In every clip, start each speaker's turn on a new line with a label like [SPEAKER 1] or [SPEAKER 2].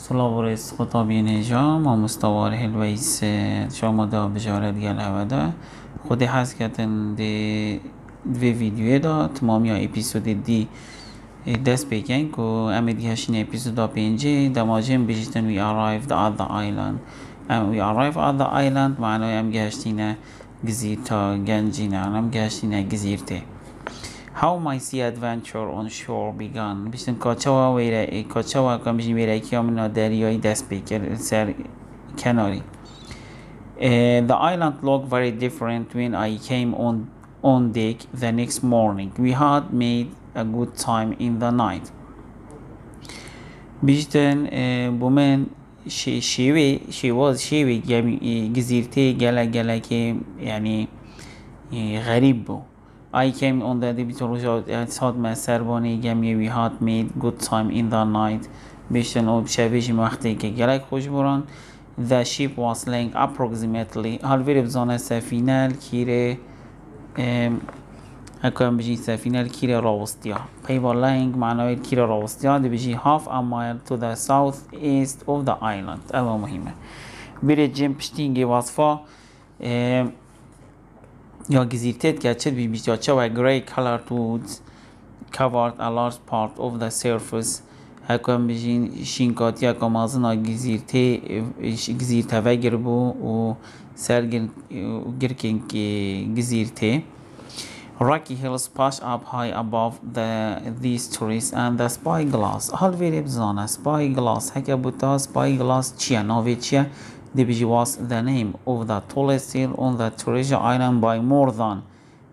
[SPEAKER 1] سلاوريس خطابي نجام ومستوار هلويس شما دا بجارت گل هودا خودی حس کتن دوی ویدیوی دا تمامی ها اپیسود دی دست بکن که امید گهشین اپیسود دا پینجی دماجم بجیتن we arrived at the island we arrived at the island معنی ام گهشتین گزیر تا گنجینه ام گهشتین گزیرته How my sea adventure on shore began. بیشتر کاچوا ویره کاچوا کم بیشتر ویره که من دریایی دست بکر سر کناری. The island looked very different when I came on deck the next morning. We had made a good time in the night. بیشتر بومن شیوی گزیرته گله که یعنی غریب بود. I came on the day بتروجات صاد ما سربانی جمعی we had made good time in the night بیشتر او شبیه وقتی که گلک خوش بران the ship was laying approximately هر وری بزانه سفینه کیره هکام بجی سفینه کیره راوستیا پیوا laying معنای کیره راوستیا دی بجی half a mile to the southeast of the island اما مهمه بری جیم پشتینگی وصفا یا گزیرتت که چه بیشتر چه و gray colored woods covered a large part of the surface هکام بجین شینکاتی هکام ازنا گزیرته و گربو و سرگن گرکن گزیرته Rocky hills push up high above these trees and the spyglass هل ویری بزانه spyglass هکا بوتا spyglass چیه ناوی چیه DBG was the name of the tallest hill on the treasure island by more than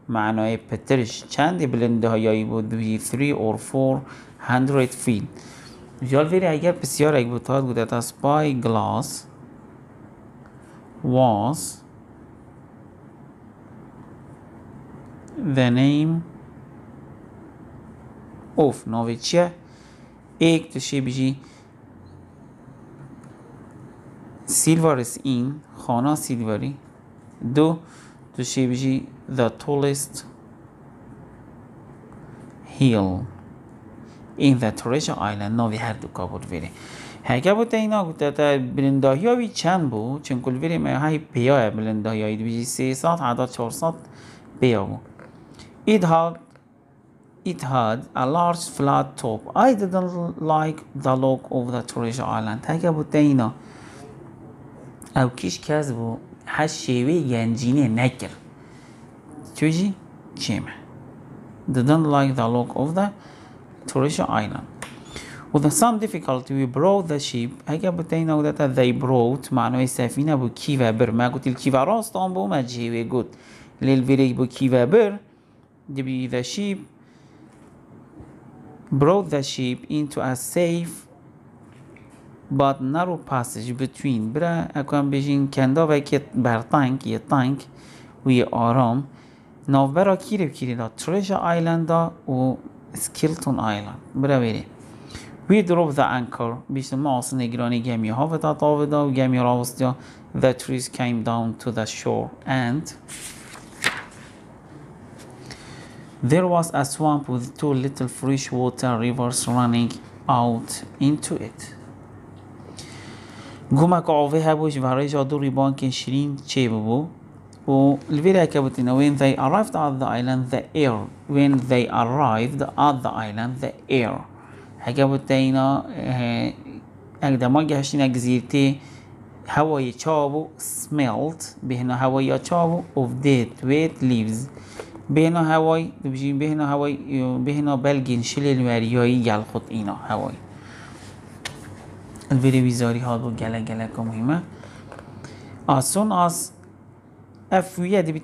[SPEAKER 1] معنای پترش چندی بلنده هایی بود DBG 3 or 400 feet جال ویری اگر بسیار اگه بودتاد گوده تا spyglass was the name of ناوی چیه ایک تشی بجی Silver's in خانه سیلوری دو توشی بجی the tallest hill in the treasure island ناوی هر دو کا بود ویری هکه بود اینا گوته تا بلندهی هاوی چند بود چون کل ویری ما های پیاه بلندهی هایی بجی 300 عدد 400 پیاه بود It had a large flat top I didn't like the look of the treasure island هکه بود اینا او کیش کس بو هش شیوه گنجینه نکر چوجی چیمه didn't like the look of the treasure island with some difficulty we brought the ship اگه بتاینا ودتا they brought معنای سفینه بو کی و بر ما گوتیل کی و راستان بو ما جیوه گوت لیل ویری بو کی و بر دی the ship brought the ship into a safe but narrow passage between برا اکوان بیشین کندا و که بر تانک یه تانک و یه آرام ناو برا کیری دا تریجر آیلند دا و سکیلتون آیلند برا بیری we drove the anchor بیشتر ما اصلا نگرانی گمی ها و تطاوه دا و گمی راوستیا the trees came down to the shore and there was a swamp with two little freshwater rivers running out into it گومک آوه هبوش برای جادو ریبان که شیرین چه ببو و الویره که بودینا when they arrived at the island the air when they arrived at the island the air هکه بودینا اقداما گهشتینا گزیرتی هوای چابو smelled بهنا هوای چابو of dead wet leaves بهنا هوای بهنا بلگین شلیل وریایی گل خود اینا هوای الویری ویزاری ها دو گله که مهمه as soon as if we had been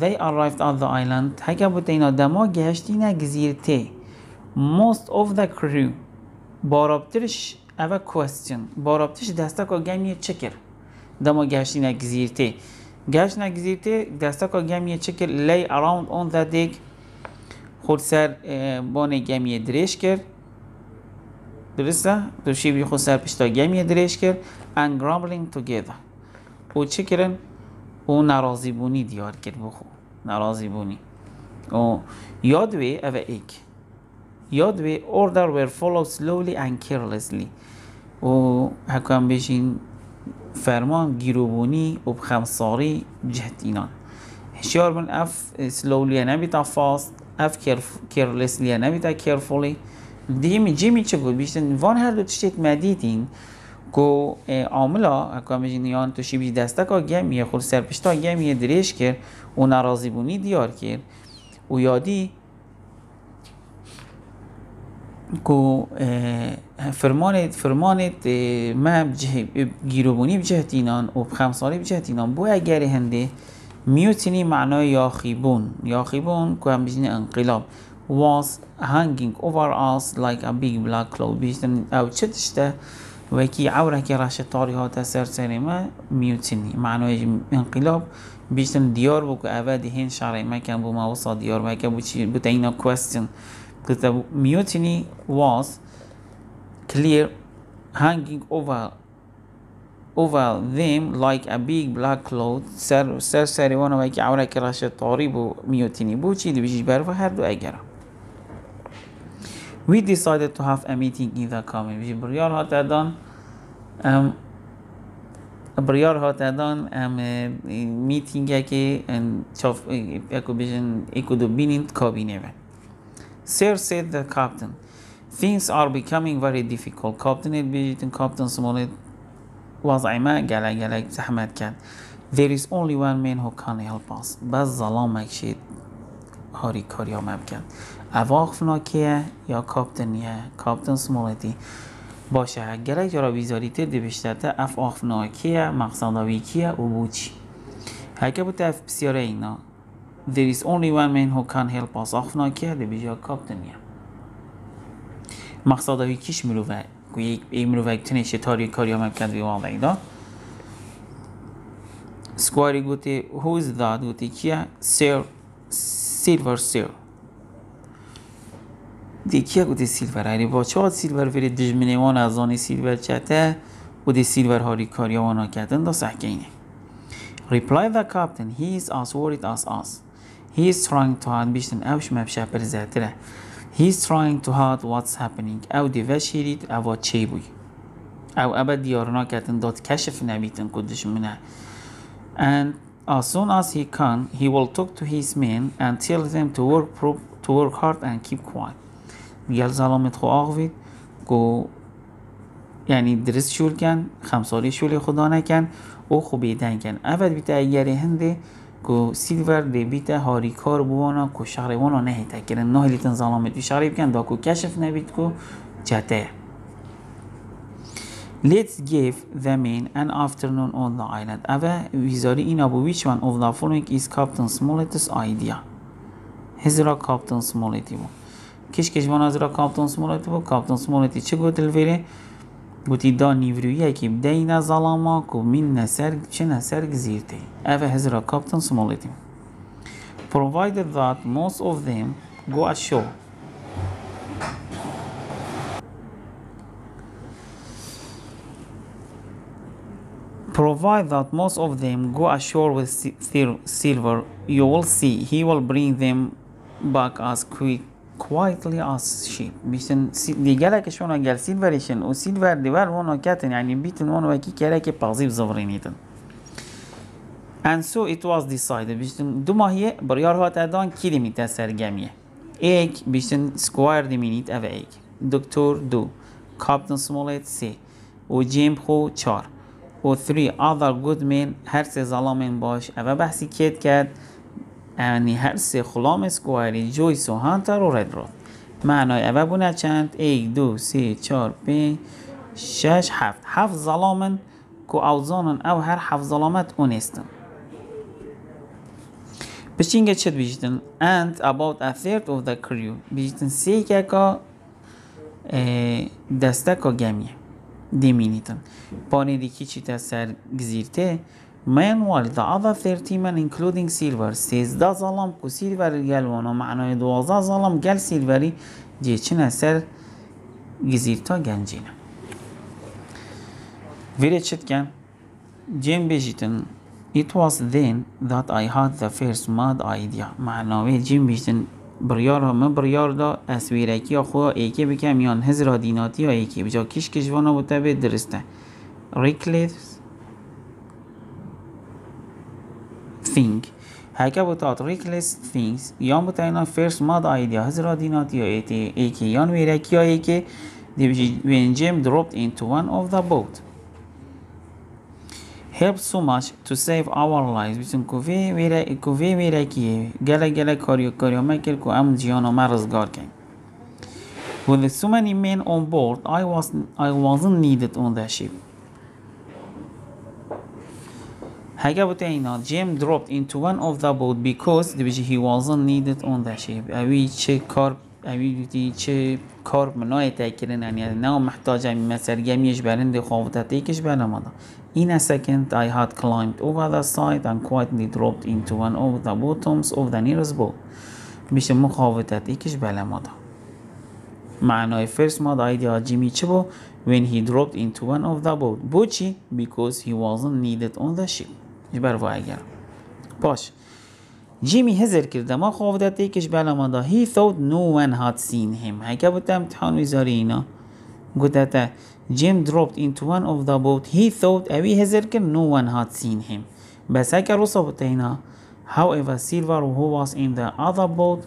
[SPEAKER 1] they arrived at the island هکه بود اینا دما گهشتینا گزیرته most of the crew بارابترش اوه question بارابترش دسته که گمیه چکر دما گهشتینا گزیرته دسته که گمیه چکر lay around on the deck خود سر بانه گمیه دریش کرد درسته؟ دوشی بی خود سر پشتا گمیه دریش کرد and grumbling together او چه کرن؟ او نرازی بونی دیار کرد بخو نرازی بونی او یادوی اوه ایک یاد به order were followed slowly and carelessly و هکام بشین فرمان گیروبونی و بخمساری جهت اینان هشیار بن اف slowly نبیتا fast اف carelessly نبیتا carefully دیگه جیمی چه گود بیشتن وان هر دو تشتیت مدیدین کو عاملا هکام بشین یان توشی بیش دسته که گمیه خود سرپشتا گمیه دریش کرد و نرازی بونی دیار کرد و یادی کو فرمانت ما گیروبونی بجهت اینان و بخمساری بجهت اینان بو اگر هنده میوتینی معنای یاخیبون که هم بجنه انقلاب was hanging over us like a big black cloud بیشتن او چه تشته وکی عوره که رش طاریحات سر ما میوتینی معنای انقلاب بیشتن دیار بو که اوه دهین شرعی ما کن بو ما وصا دیار ما کن بو تاینا question the mutiny was clear hanging over them like a big black cloud سر وانا وکی عوره که رشد طاری بو mutiny بو چی دی بیشی برفا هر دو اگره we decided to have a meeting in the coming بیشی بریار ها تدان میتینگه که اکو بیشن اکو دو بینید کابینه بین Sir said the captain, things are becoming very difficult. Captain البيجيتن Captain Smollett وضعي قال زحمت كان. There is only one man who can help us. بس ظلامك شيء هاري كاريا ما بكن. أواقفنا كيه يا كابتن يا كابتن سمولتی باشه گلک جرا ویزاریته دبشتته أواقفنا كيه مقصداوی كيه و بوچی. هکه بود اف بسیاره اینا. There is only one man who can help us. أواقفنا كيه دبیجا کابتن یا. مقصداوی کیش مروفه. که مروفه تنه شتاری کاریا ما بکن ویوالده دا. سکواری گوته who is that گوته کیه Sir Silver Sir. دی کیا گوته سیلور هری با چهار سیلور فری دجمنه وان از آن سیلور چته و دی سیلور هاری کاریا وانا کردن دا سحکینه. Reply the captain. He is as worried as us. He is trying to hide بیشتن اوش مبشه پر زهتره. He is trying to hide what's happening. او دی وشیرید او چی بوی. او ابد دیارنا کردن داد کشف نبیتن کدش منه. And as soon as he can, he will talk to his men and tell them to work hard and keep quiet. میگل ظلامت خو آقوید گو یعنی درست شول کن خمساری شول خدا نکن او خو بیدن کن اول بیتا اگر هنده گو سیلور دی بیتا هاری کار بوانا کو شهر وانا نهیتا کرن نه لیتن ظلامت بی شهری بکن دا کو کشف نبید کو جته. Let's give the men an afternoon on the island. اوه ویزاری این ابو which one of the following is Captain Smollett's idea. هزرا کاپتن سمولتی بود. کش مناظره کاپتن سمولتی بود. کاپتن سمولتی چه گفت الفیره؟ گفتی دا نیورویه که بدین ظلاما کو من نسر چه نسر گزیرته. اوه هزرا کاپتن سمولتی. Provided that most of them go ashore. Provide that most of them go ashore with silver, you will see he will bring them back as quietly as sheep. بیشتن دیگره که شونا گل سیلوریشن و سیلور دیور وانا کتن یعنی بیتن وانا وکی کره که پغزیب زورینیتن. And so it was decided. بیشتن دو ماهیه بریار ها تدان کی دیمیت سرگمیه. ایک بیشتن سکوار دیمینیت او ایک. دکتر دو. کاپتن سمولت سه. و جیم خو چار. و 3 other good men هر سه ظلامین باش اوه بحثی کت کرد یعنی هر سه خلام سکواری جویس و هانتر و رد رود معنای اوه بونه چند 1 2 3 4 5 6 7 ظلامن که اوزانن او هر 7 ظلامت اونستن بشینگه چد بیشتن and about a third of the crew بیشتن سه که دسته که گمیه دیمینیتن پانی دیکی چی تا سر گزیرته meanwhile the other 30 men including silver 13 ظلام کو سیلور گلوانا معنای 12 ظلام گل سیلوری جیچن سر گزیرتا گنجینه ویره چت کن جیم بیشتن it was then that I had the first mad idea معنای جیم بیشتن بریار همه بریار دا اسویرکی یا خواه ایکی بکم یان هزرا دیناتی یا ایکی بجا کش کشوانا بوده به درسته reckless thing هکه بوده reckless things یان بوده اینا first mad idea هزرا دیناتی یا ایکی یان ویرکی یا ایکی دی بجی when Jim dropped into one of the boat helped so much to save our lives بیشتن کوفی ویرکیه گله کاریو مکر کو ام جیانو مرزگار کن with so many men on board I wasn't needed on the ship هگه بوده اینا Jim dropped into one of the boat because he wasn't needed on the ship اوی چه کار منای تاکرین یعنی نه محتاجه مسرگمیش برنده خوابتت ایکش برنماده In a second I had climbed over the side and quietly dropped into one of the bottoms of the nearest boat میشه مخاوتت ایکش برنماده معنای first mad idea جیمی چه بو when he dropped into one of the boat بوچی because he wasn't needed on the ship بروا اگر باش جیمی هزر کرده ما خوابدت ایکش برنماده he thought no one had seen him هکه بوده امتحان ویزاری اینا گوته Jim dropped into one of the boat he thought اوی هزر کرد no one had seen him بس هکه روسا بوده اینا however Silver who was in the other boat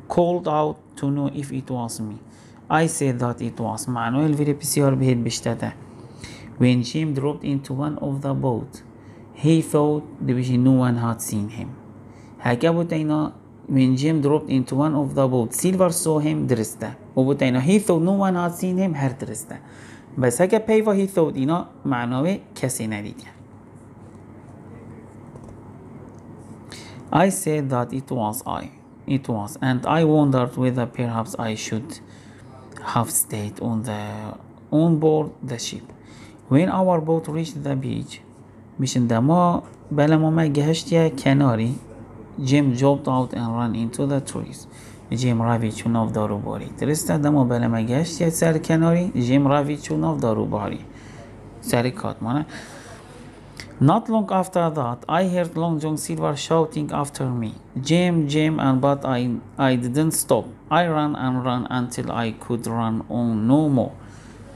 [SPEAKER 1] called out to know if it was me I said that it was معنوی الویری بسیار بهید بشتده when Jim dropped into one of the boat he thought no one had seen him هکه بوده اینا when Jim dropped into one of the boat Silver saw him درسته و بوده اینا he thought no one had seen him هر درسته بس هکه پیوا he thought اینا معنوی کسی ندیده I said that it was and I wondered whether perhaps I should have stayed on board the ship when our boat reached the beach میشن دما بلا ما گهشتیا کناری Jim jumped out and ran into the trees. Jim روی چوناف دارو باری درسته دما بلا ما گهشتیا سر کناری Jim روی چوناف دارو باری سر کاتمانه Not long after that, I heard Long John Silver shouting after me, Jim, and but I didn't stop. I ran until I could run on no more.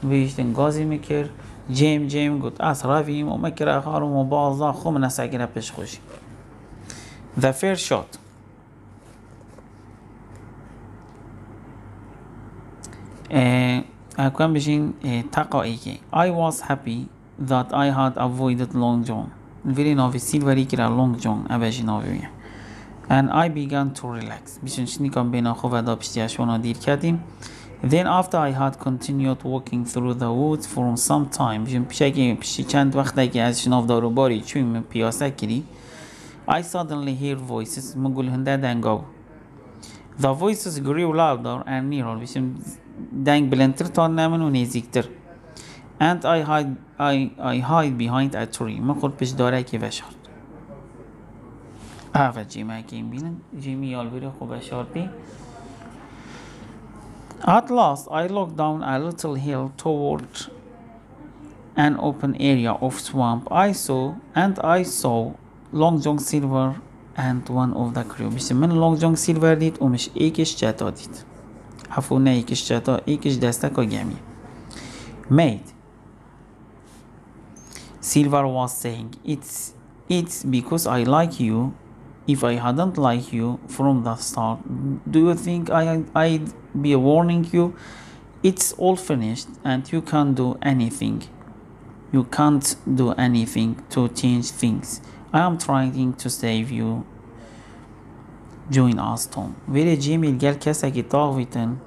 [SPEAKER 1] ویشتن گازی میکر جیم گفت از رویم و مکر اخارم و بازا خوم نساگیره پیش خوشی. The first shot. اکوان بشین تقایی که I was happy that I had avoided Long John. ویری ناوی سیلوری کرا Long John ابشی ناویه. And I began to relax. بشین شنی کام بینا خوب ادا پشتیاشونا دیر کردیم. Then after I had continued walking through the woods for some time بشین پیشی چند وقتی که از شناف دارو باری چوی من پیاسه کری I suddenly hear voices مگول هنده دنگاو The voices grew louder and nearer بشین دنگ بلندتر تا نمن و نیزیکتر And I hide behind a tree من خود پیش داره که بشارد جیمه که این بینن جیمی یالویره خوب بشاردی At last I looked down a little hill toward an open area of swamp I saw Long John Silver and one of the crew بشه من Long John Silver دید و مش ایکش جتا دید حفو نه ایکش جتا ایکش دسته که گمی Mate Silver was saying it's because I like you If I hadn't liked you from the start, do you think I'd be warning you? It's all finished and you can't do anything. You can't do anything to change things. I am trying to save you. Join us, Tom. ولی جیمیل گل کسی که تاغویتن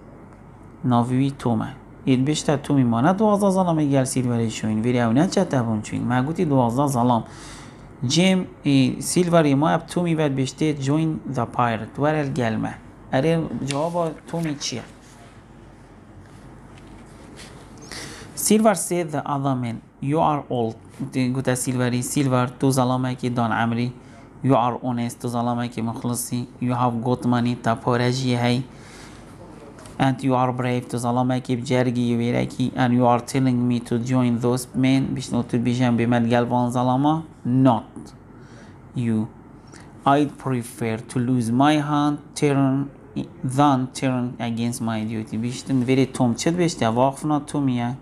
[SPEAKER 1] ناوی تومه. اید بیشتر تومی مانه 12 ظلام گل سیلوری شوین. ولی اونه چه تبون چوین. مگوتی 12 ظلام. جیم سیلوری ما اب تومی ود بیشتر join the pirate. ورل گلمه. اره جواب تومی چیه؟ Silver said the other men, you are old. گوته سیلوری سیلور تو ظلامه که دان عمری. You are honest تو ظلامه که مخلصی. You have got money تا پارجی هی. And you are brave تو ظلامه که بجرگی ویرکی. And you are telling me to join those men. بشنوتو بیشن بیمد گلوان ظلامه. Not you. I'd prefer to lose my hand, than turn against my duty. بیشتن وری توم چت بشته واقفنا تومیه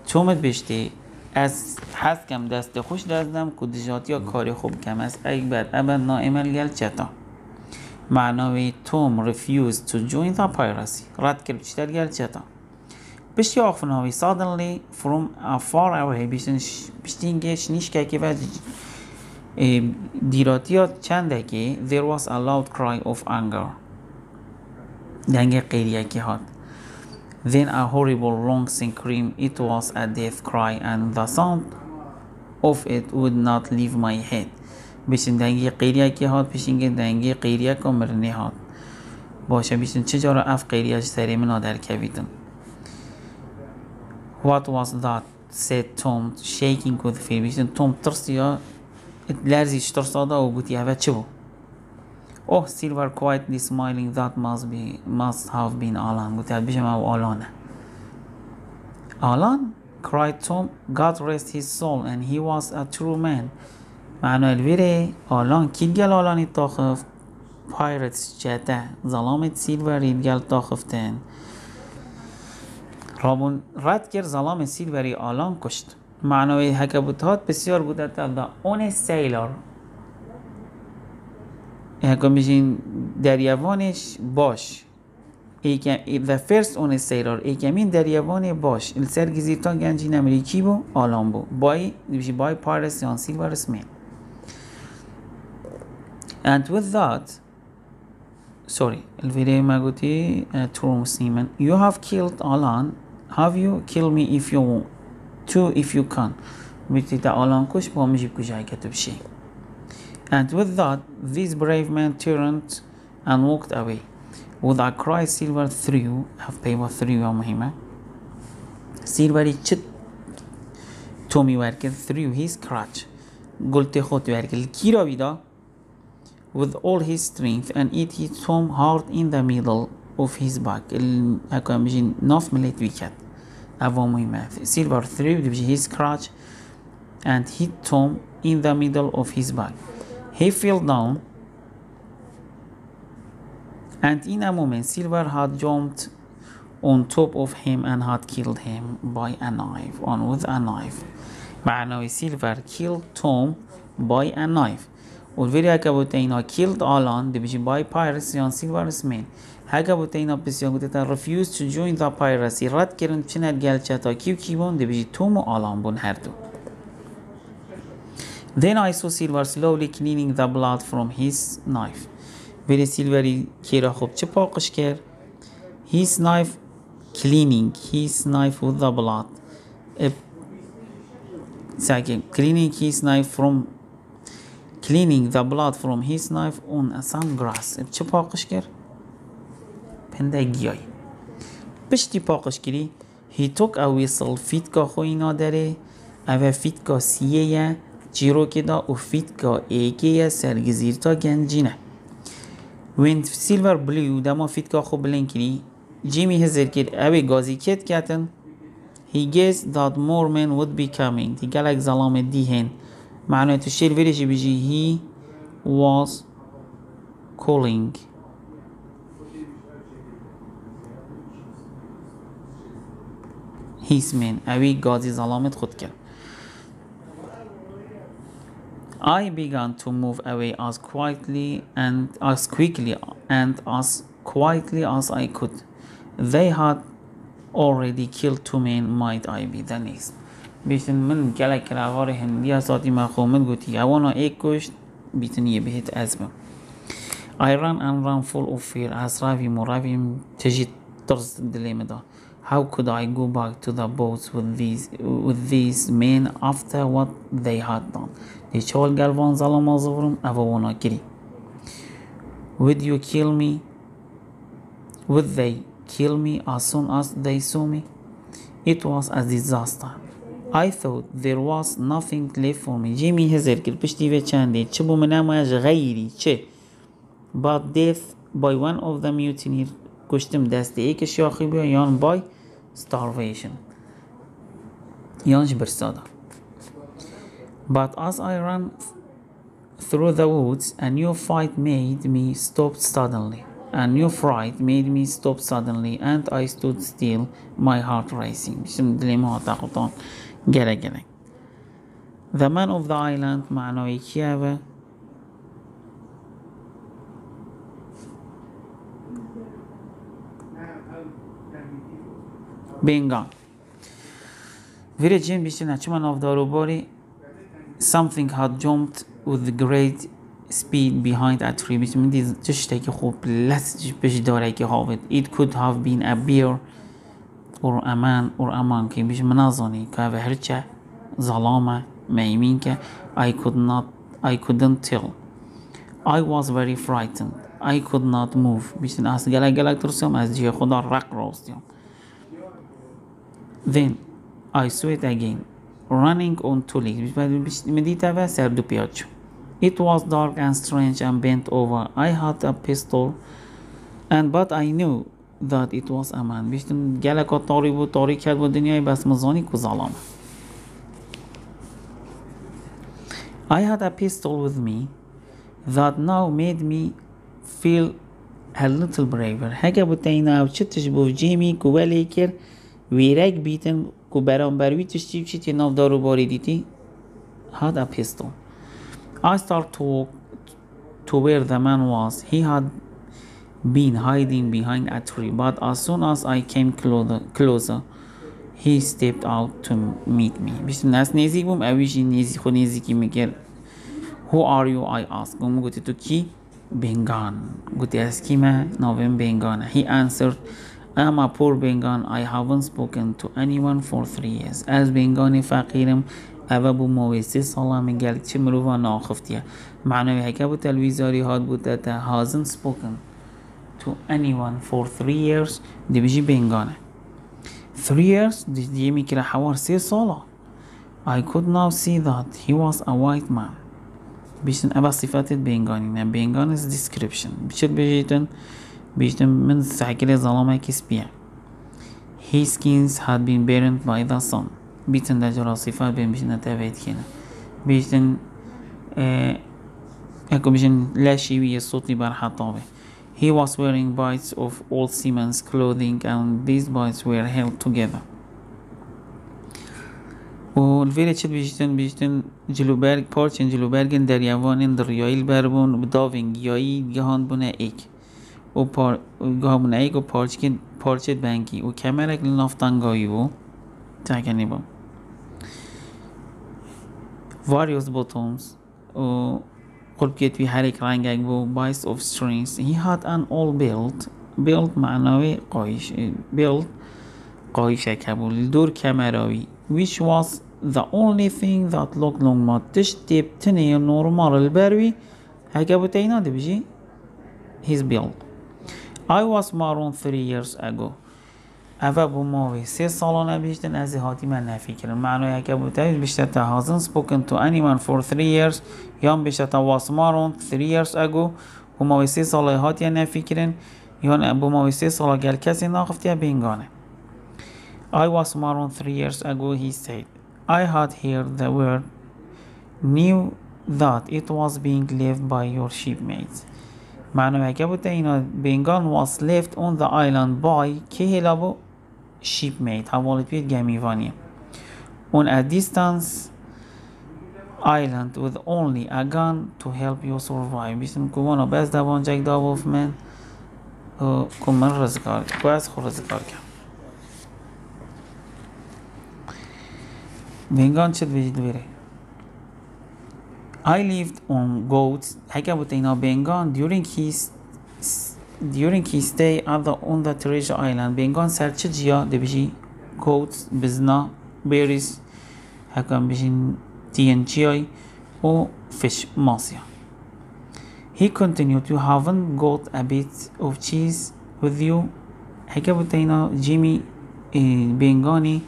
[SPEAKER 1] تومت بشته از حس کم دست خوش دستم کدجات یا کاری خوب کم است اکبر ابد نائمل گل چتا معناوی توم refused to join the piracy رد کرد چتر گل چتا بشتی آخفناوی suddenly from far away بشتینگه شنیش که و دیراتیات چنده که there was a loud cry of anger دنگ قیریه که هات then a horrible long scream it was a death cry and the sound of it would not leave my head بشین دنگ قیریه که هات بشین دنگ قیریه که مرنه هات باشه بشین چجارا اف قیریه سری منا در کویدن what was that said Tom shaking with fear بشین توم ترسیا لرزیش ترساده و گوتی اوه چه بو Oh, Silver quietly smiling that must have been Alan گوتی بشم او آلانه Alan? cried Tom God rest his soul and he was a true man معنی الویره آلان کی گل آلانی تاخف Pirates جده ظلامت سیلور گل تاخفتن رابون رد کرد ظلام سیلوری آلان کشت معنی حکبوتات بسیار بوده تا the honest sailor هکا میشین دریوانش باش the first honest sailor ایکمین دریوان باش السرگزیر تا گنجین امریکی بو آلان بو بای پایرس یان سیلورس مین and with that sorry الفيديو ما قلتي true مسلمان you have killed Alan have you kill me if you want to if you can بيتي تا آلان كش با مجيب كجاي كتب شيء and with that this brave man turned and walked away with a cry Silver threw have paper threw يا مهمة Silver چت تومي وركل threw his crutch قلت خود وركل كي را بيدا with all his strength and it hit Tom hard in the middle of his back هكا بيجي ناف مليت ويكت أبو مهمة Silver threw بيجي his crutch and hit Tom in the middle of his back he fell down and in a moment Silver had jumped on top of him and had killed him by a knife with a knife معنوي Silver killed Tom by a knife والفيديو هكا بوتينا killed Alan دي بيجي by pirates يان Silver's men هكا بوتينا بسيان قلتا refused to join the piracy رد كرن بشنر گل چتا كيو كيبون دي بيجي توم و آلان بون هر دو then I saw Silver slowly cleaning the blood from his knife ولی سیلوری کیرا خوب چه پاکش کرد his knife cleaning his knife with the blood second cleaning the blood from his knife on some grass چه پاکش کرد پنده گیای پشتی پاکش کردی he took a whistle فیتکا خوی نادره او فیتکا سیه جیرو کدا و فیتکا ایگه سرگزیر تا گنجینه when Silver blew دما فیتکا خوب بلنکری جیمی هزر کرد اوی گازی کت کتن he guessed that more men would be coming دی گلک ظلام دیهن معنی تو شیر ویرشی بیجی he was calling his men اوی گازی ظلامت خود کرد I began to move away as quickly and as quickly as I could. They had already killed 2 men. Might I be the next? بیشتن من گله کلاوار هندی ساعتی مخومت گوتی اوانا ایک کشت بیتن یه بهت ازبم I ran full of fear از رویم و رویم تجید ترس دلیم دا How could I go back to the boats with these men after what they had done? دی چال گلوان ظلم آزورم اوانا گری Would you kill me? Would they kill me as soon as they saw me? It was a disaster. I thought there was nothing left for me. جیمی هزر کرد پشتی و چنده چه بو منامایش غیری چه But death by one of the mutineers کشتم دست ایک شاخی بیا یان by starvation یانش برساده But as I ran through the woods a new fight made me stop suddenly A new fright made me stop suddenly and I stood still, my heart racing. بشم دلي ما تاقطان جلا. The man of the island معناه كيابة بينغان. Very Jim بيشتن أشمان of the Arubori. Something had jumped with great speed behind a tree. بيش من دي تشتكي خوب لس بيش داريكي هاوت. It could have been a bear or a man or a monkey. بيش مناظني كافة هرچة ظلامة ميمين كه. I couldn't tell. I was very frightened. I could not move. بيش ناس جلا ترسم از جي خدا رق راستيم. Then I saw it again, running on two legs. It was dark and strange and bent over. I had a pistol, but I knew that it was a man. I had a pistol with me that now made me feel a little braver. ویرک بیتن کو برانبروی تشتی بچید یه نافدار رو باری دیتی had a pistol. I started to walk to where the man was. He had been hiding behind a tree, but as soon as I came closer he stepped out to meet me. بیشتر ناس نزدیک بوم اویشی نزدیک خود نزدیکی میکرد. Who are you? I asked. گفتی تو کی؟ بنگان. گفتی از کی من؟ ناوم بنگانه. He answered, I'm a poor Bengan. I haven't spoken to anyone for 3 years. As Bengani فقیرم اوه بو مویسی سالا میگل چه مروفا ناخفتیه معنوی هکه بو تلویزاری هاد بوده تا hasn't spoken to anyone for 3 years دی بجی بنگانه 3 years دی میکره حوار 3 سالا I could now see that he was a white man بیشتن اوه صفات بنگانی نه بنگان is description بیشتن من سحکر ظلامه کس بیه His skins had been burned by the sun بیشتن در جرا صفات بیشتن تابعید کنه بیشتن اکو بیشتن لاشیوی صوتی بر حطابه He was wearing bites of old seamen's clothing and these bites were held together و الفيري چه بیشتن جلوبرگ پارچن جلوبرگن دریاوانن دریایل بربون بداوین گیایی گهان بونه ایک و گاه بونه ایک و پارچت بنگی و کمرک لنافتنگایی و تاکنی با various bottoms و قلب کتوی هر یک رنگ بو bites of strings he had an old belt معناوی قایش کبول دور کمراوی which was the only thing that looked long ما تشتیب تنی نورمال البروی هکا بو تینا دی بجی his belt I was maroon 3 years ago اوه بو ماوی 3 سالانه بیشتن از هاتی من نفی کرن معنی هکا بو تایید بیشتر تا hasn't spoken to anyone for 3 years یا بیشتر تا was maroon 3 years ago بو ماوی 3 ساله هاتی نفی کرن یا بو ماوی 3 ساله گل کسی ناخفتی بینگانه I was maroon 3 years ago he said I had heard the word knew that it was being left by your shipmates معنی هکا بو تایینا بینگان was left on the island by که هلا بو shipmate حوالت بید گمیوانی on a distance island with only a gun to help you survive بیشتم کوانا بس دوان جک داوف من کن من رزکار باز خور رزکار کم بینگان چد بجید بره I lived on goats هکا بوتینا بینگان during his stay on the treasure island بینگان سرچه جیا دی بجی goats بزنا berries هکا بجین TNGI و fish ماسیا he continued you haven't got a bit of cheese with you هکا بوتینا جیمی بینگانی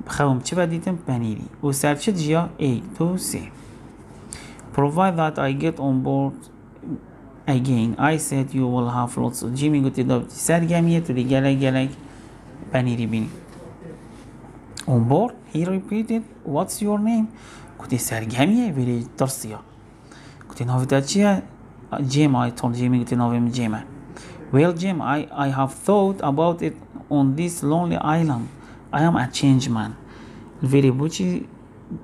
[SPEAKER 1] بخوام چه بدیتم پنیری و سرچه جیا A to C provide that I get on board again I said you will have lots of جیمی گوتی دابتی سرگمیه تو دی گلک پنیری بینی on board he repeated what's your name گوتی سرگمیه ولی ترسیا گوتی ناویتا چیه جیمه I told جیمی گوتی ناویم جیمه Well, Jim, I have thought about it on this lonely island. I am a changed man. Veri buchi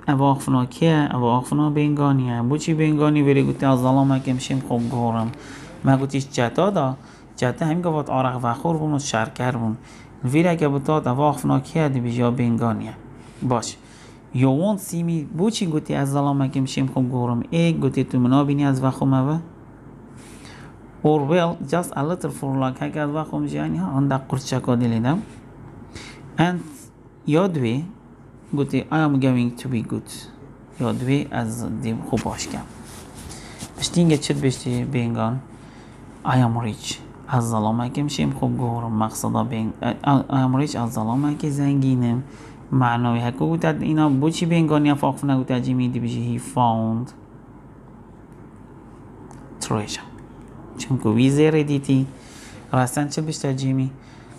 [SPEAKER 1] اواخفنا که اواخفنا بینگانیه بوچی بینگانی وری گوتی از ظلام کمشیم خوب گورم ما گوتیش جتا دا جتا همین گفت عرق و خور بون و شرکر بون ویره که بوتاد اواخفنا که دی بیجا بینگانیه باش you won't see me بوچی گوتی از ظلام کمشیم خوب گورم ای گوتی تو منا بینی از وخو مبه or well just a little for like هک از وخو مجیانی ها هنده قرچکا دیلیدم and یادوی گوتی I am going to be good یادوی از دیم خوب باش کم بشتینگه چید بشتی بینگان I am rich از ظلامه که میشیم خوب گورم مقصدا بین I am rich از ظلامه که زنگینم معنوی هکو گوتد اینا بوچی بینگانی افاقف نگوتد جیمی دی بیشی he found treasure چونکو وی زیره دیتی راستن چه بشتر جیمی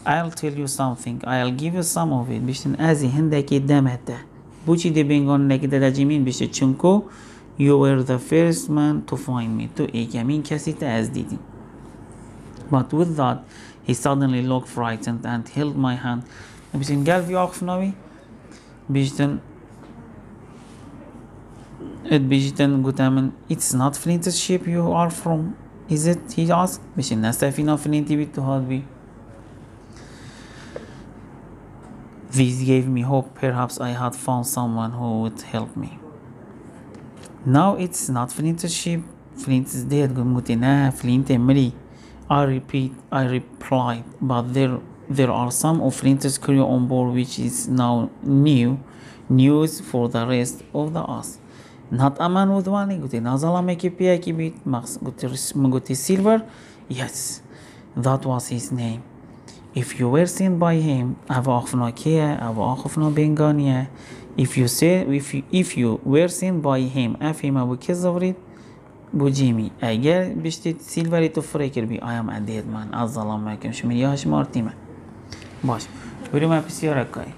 [SPEAKER 1] I'll tell you something. I'll give you some of it. بیشتن ازی هندکی دمته. بوچی دی بینگان نکی در جیمین بیشتر چونکو you were the first man to find me. تو ایکمین کسی تا از دیدی. But with that, he suddenly looked frightened and held my hand. بیشتن قلبی آخف نوی. بیشتن بیشتن گوتامن it's not Flint's ship you are from. Is it? He asked. بیشتن نستفینا فلینتی بیت تو هاد بی. This gave me hope. Perhaps I had found someone who would help me. Now it's not Flint's ship. Flint is dead. Nah, Flint Emily. I replied, but there are some of Flint's crew on board, which is now news for the rest of the us. Not a man with one. Nazala make a piaki bit. Max Silver. Yes, that was his name. If you were seen by him, أواخفنا كيه أواخفنا بينغانية. If you were seen by him, أفهم أبو كذبريد بوجيمي. أجر بشتت سيلفري تفريكر بي. I am a dead man. الظلام ما كمش من ياش مارتيمة. باش. بري ما بسيارة كاي.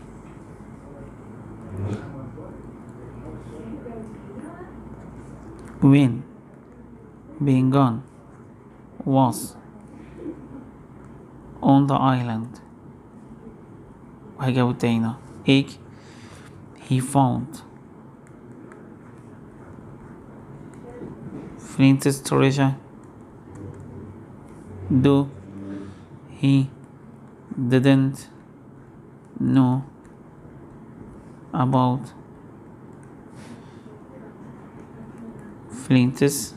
[SPEAKER 1] When Bengan was on the island وهجاوتينا هيك he found Flint's treasure. Though he didn't know about Flint's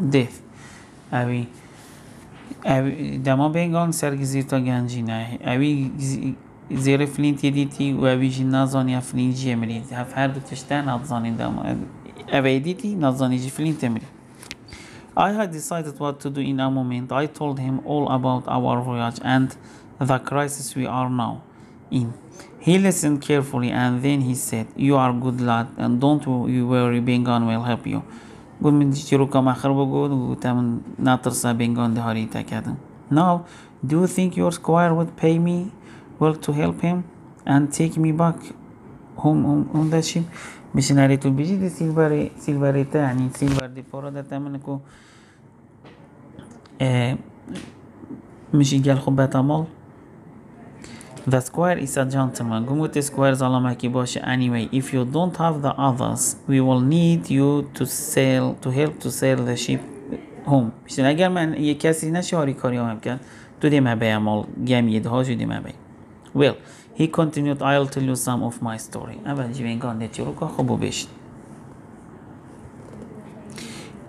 [SPEAKER 1] death. اوی دما بینگان سرگزیر تا گنجینه اوی زیر فلینتی دیتی و اوی جی نازانی فلینت جی مرید هر دو تشته نازانی دما اوی دیتی نازانی جی فلینت مرید I had decided what to do in a moment. I told him all about our voyage and the crisis we are now in. He listened carefully and then he said, you are good lad and don't you worry, Bengan will help you. قول من تشترو كم آخر بقول وتمن ناطرسا بينغون دهاري تكادم. Now, do you think your squire would pay me well to help him and take me back home on that ship? مشناري تو بيجي دي سيلفاري تا يعني سيلفار دي فورا دا تمنكو مشي قال خبات مال. The squire is a gentleman. Gumuti squire zalamaki bashi. Anyway, if you don't have the others, we will need you to help to sail the ship home. بشتن اگر من یک کسی نشاری کاری هم کرد تو دی مبه مال گمید ها جدی مبه. Well, he continued, I'll tell you some of my story. اول جیوینگان دیتی رو که خوبو بشت.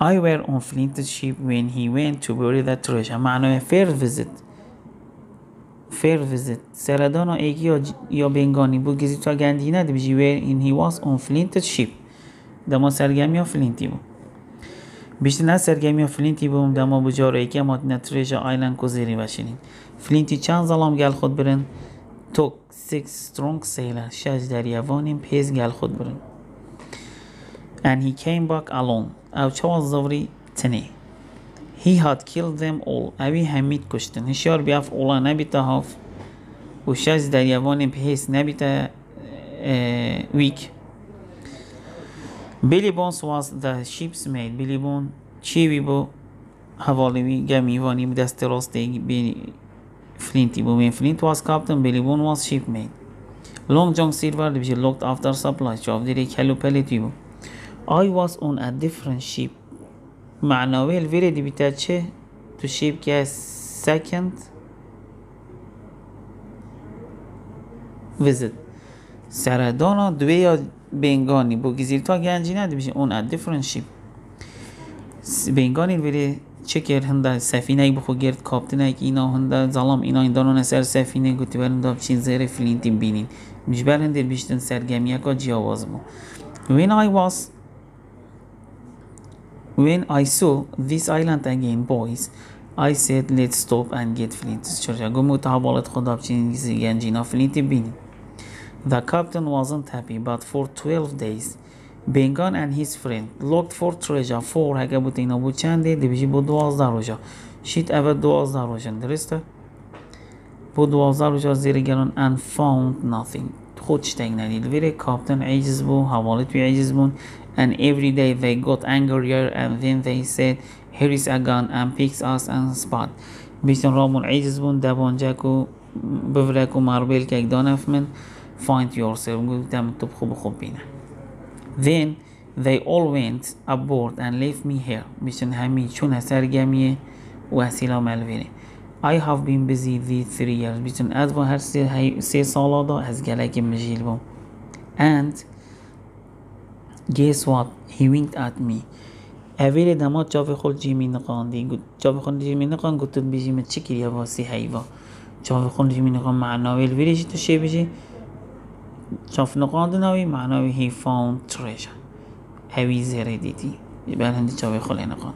[SPEAKER 1] I were on Flint's ship when he went to bury the treasure. معنی fair visit. سردانا ایکی یا بینگانی بود گزی تا گندی نده بجی where in he was on Flint's ship. دما سرگمی ها فلینتی بود. بیشتر نه سرگمی ها فلینتی بود دما بجار ایکی اما نتریجا آیلند کزیری بشینین. فلینتی چند ظلام گل خود برن took 6 strong sailors. 6 دریوانیم پیز گل خود برن. And he came back alone. او چواز زوری تنه. He had killed them all. اوی همید کشتن. هشیار بیاف اولا نبیتا هاف. و 6 دریوانیم پیز نبیتا weak. Billy Bones was the ship's mate. Billy Bones چی بی بو حوالی گمیوانی دست راسته بی فلینتی بو بین فلینت was captain Billy Boone was shipmate Long John Silver بيجي looked after supplies شاف ديري كلو بلتي بو I was on a different ship معناوي الفيري دي بتاعتشه to ship که second visit سردانا دوی یا بینگانی بو گزیرتا گنجی نده بشه on a different ship بینگانی الویری چه کرد هنده سفینه بخو گرد کاپتنه که اینا هنده ظلام اینا این دانون سر سفینه گوتی برن داب چین زیر فلینتی بینین میش برن دیر بیشتن سرگمیه که جی آواز بو When I saw this island again boys I said let's stop and get Flint چرا گمو تحوالت خدا بچین گنجینا فلینتی بینین The captain wasn't happy but for 12 days Bengan and his friend looked for treasure for اگه بود اینا بود چنده دیویجی بود 12 روزا شیت اول 12 روزا درسته بود 12 روزا زیر گران and found nothing خودش تنگ ندید ویره کاپتن عجز بود حوالت بی عجز بود and every day they got angrier and then they said here is a gun and picks us and spot بیشتن رامون عجز بود دبانجک و بفرک و مربیل که اگدان افمن find yourself گفتم تو خوب بینه Then they all went aboard and left me here بیشتن همی چون سرگمیه و اصیلا ملوینه I have been busy these 3 years بیشتن از و هر 3 سالا دا از گلک مجیل بام and guess what he winked at me اویل دمات جاوی خود جیمی نقاندی جاوی خود جیمی نقاند گفتت بیجیم چی کریا باسی حیوا جاوی خود جیمی نقاند معناویل ویریشی تو شی بیجی شاف نقاند ناوی معناوی he found treasure هوی زره دیدی بل هندی جاوی خود نقاند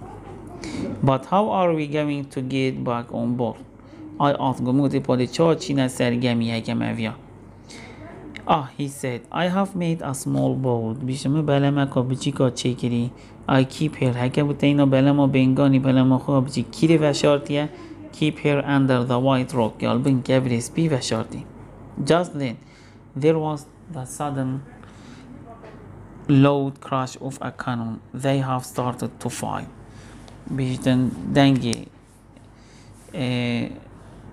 [SPEAKER 1] but how are we going to get back on board I asked گموتی پاده چا چین سرگمی هکم اویا he said I have made a small boat بیشتمه بلما که بچی که چه کری I keep her هکه بوده اینا بلما بینگانی بلما خواه بچی کیری وشارتیه keep her under the white rock یال بین گبریس بی وشارتی just then there was the sudden loud crash of a cannon they have started to fire بیشتن دنگی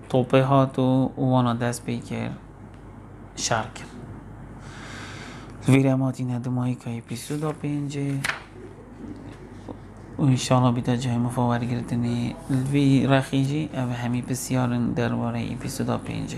[SPEAKER 1] توپه ها تو وانا دست بیکر شرک ویراماتی ندمایی که اپیسودا 5 و انشاءالله بیتا جای مفاور گرتنی الوی رخیجی او همی بسیارن درباره اپیسودا 5